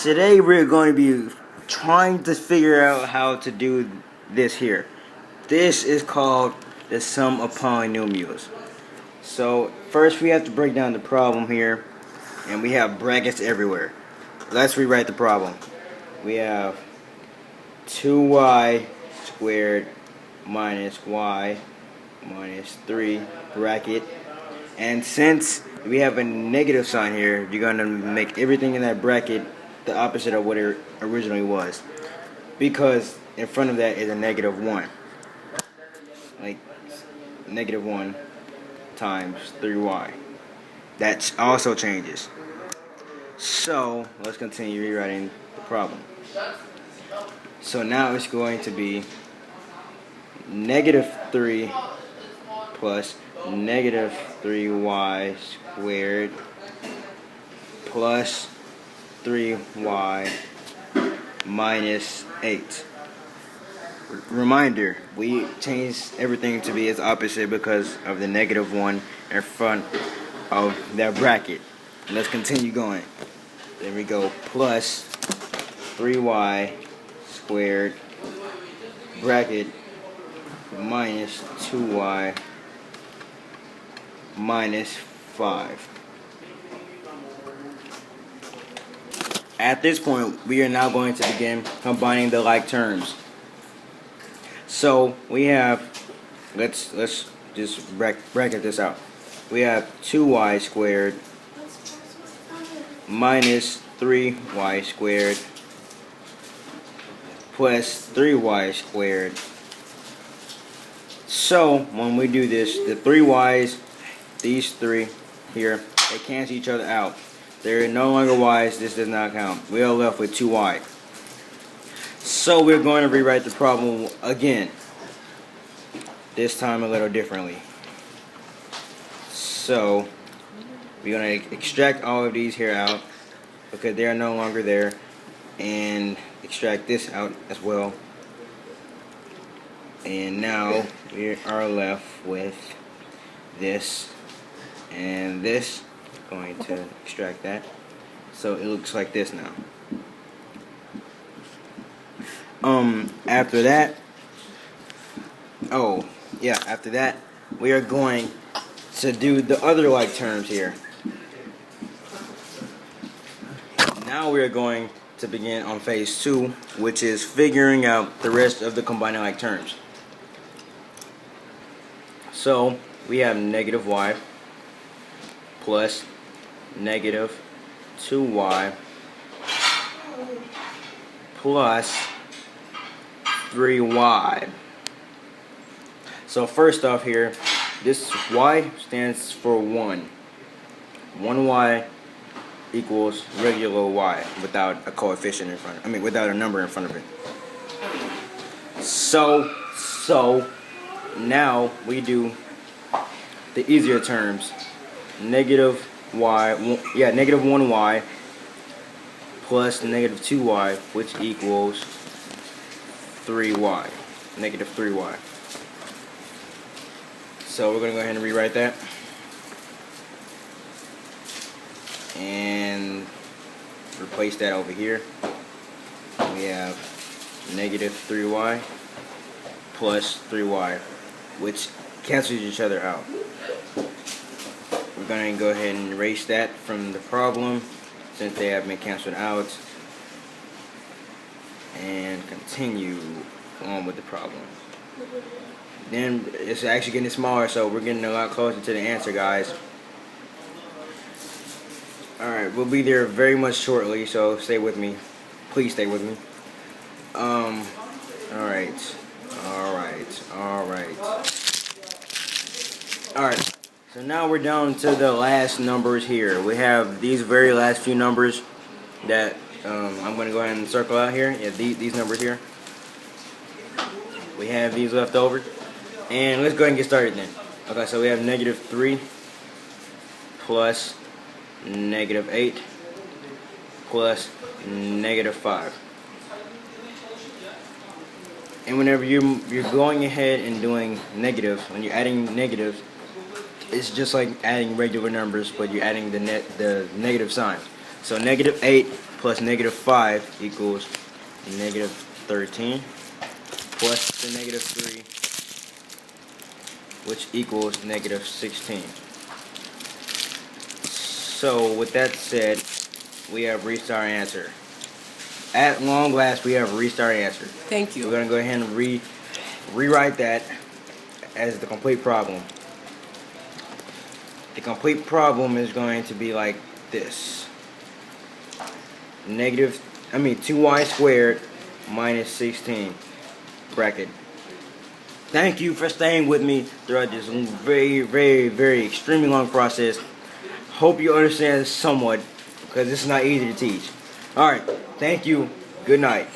Today we're going to be trying to figure out how to do this here. This is called the sum of polynomials. So first we have to break down the problem here, and we have brackets everywhere. Let's rewrite the problem. We have 2y squared minus y minus 3 bracket, and since we have a negative sign here, you're going to make everything in that bracket the opposite of what it originally was, because in front of that is a negative 1, like negative 1 times 3y. That also changes. So let's continue rewriting the problem. So now it's going to be negative 3 plus negative 3y squared plus 3y minus 8. Reminder, we changed everything to be its opposite because of the negative 1 in front of that bracket. Let's continue going. There we go, plus 3y squared bracket minus 2y minus 5. At this point, we are now going to begin combining the like terms. So we have, let's just bracket this out. We have 2y squared minus 3y squared plus 3y squared. So when we do this, the 3y's, these three here, they cancel each other out. They're no longer y's. This does not count. We are left with 2y. So we're going to rewrite the problem again. This time a little differently. So we're going to extract all of these here out because they are no longer there, and extract this out as well. And now we are left with this and this. Going to extract that, so it looks like this now. After that, after that we are going to do the other like terms here. Now we are going to begin on phase 2, which is figuring out the rest of the combining like terms. So we have negative y plus negative 2y plus 3y. So first off here, this y stands for 1. 1y equals regular y without a coefficient in front of it. Without a number in front of it. So now we do the easier terms. Negative 1y plus negative 2y, which equals 3y, negative 3y. So we're going to go ahead and rewrite that, and replace that over here. We have negative 3y plus 3y, which cancels each other out. We're going to go ahead and erase that from the problem since they have been canceled out, and continue on with the problem. Then it's actually getting smaller, so we're getting a lot closer to the answer, guys. Alright, we'll be there very much shortly, so stay with me. Please stay with me. Alright. So now we're down to the last numbers here. We have these very last few numbers that I'm going to go ahead and circle out here. Yeah, these numbers here. We have these left over. And let's go ahead and get started then. Okay, so we have negative 3 plus negative 8 plus negative 5. And whenever you're going ahead and doing negatives, when you're adding negatives, it's just like adding regular numbers, but you're adding the negative sign. So negative 8 plus negative 5 equals negative 13 plus the negative 3, which equals negative 16. So with that said, we have reached our answer. At long last, we have reached our answer. Thank you. We're going to go ahead and rewrite that as the complete problem. The complete problem is going to be like this. 2y squared minus 16 bracket. Thank you for staying with me throughout this very, very, very extremely long process. Hope you understand somewhat, because this is not easy to teach. Alright, thank you. Good night.